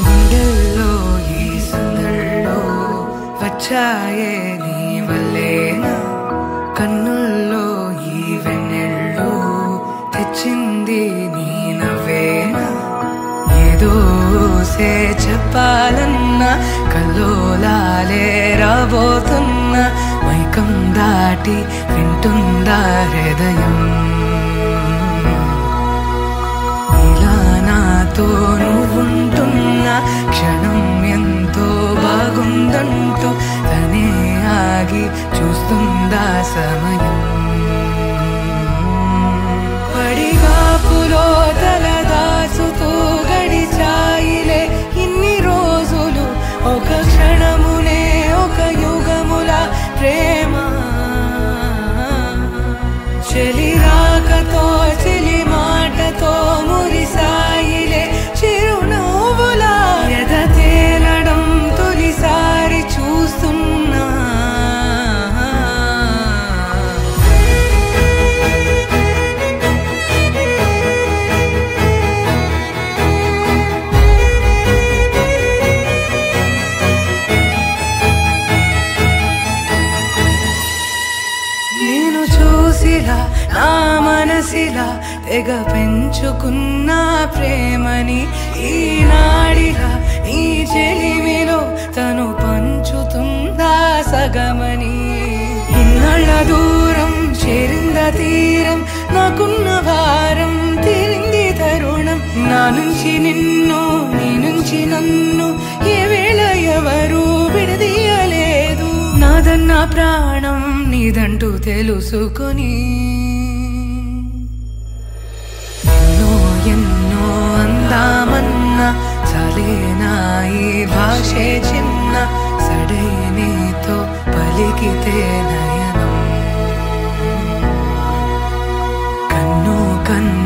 గుండెల్లో ఈ సందల్లో వచ్చాయే నీ వల్లేనా, కన్నుల్లో ఈ వెన్నెళ్ళు తెచ్చింది నీ నవ్వేనా. ఏదో సే చెప్పాలన్నా కల్లోలాలే రాబోతున్నా, మైకం దాటి వింటుందా హృదయం. ఇలా నాతో నువ్వుంటున్నా క్షణం ఎంతో బాగుందంటూ తనే ఆగి చూస్తుందా సమయం. పడిగాపులో తలదాచుతూ గడిచాయిలే ఇన్ని రోజులు, ఒక క్షణమునే ఒక యుగముల ప్రేమ. చెలి రాకతో చెలి మాటతో మురిసాయిలే చిరునవ్వులా, ఎద తేలడం తొలిసారి చూస్తున్నా. నేను చూసిలా నా మనసిలా తెగ పెంచుకున్న ప్రేమని, ఈనాడిలా ఈ చెలిమిలో తను పంచుతుందా సగమని. ఇన్నాళ్ళ దూరం చేరింద తీరం, నాకున్న భారం తీరింది తరుణం. నా నుంచి నిన్ను నీ నుంచి నన్ను ఏ వేళ ఎవరు విడదీయలేదు. నాదన్న ప్రాణం నీదంటూ తెలుసుకొని ఎన్నో ఎన్నో అందామన్నా చాలేనా ఈ భాషే చిన్న. సడైనతో పలికితే నయనం, కన్ను కన్ను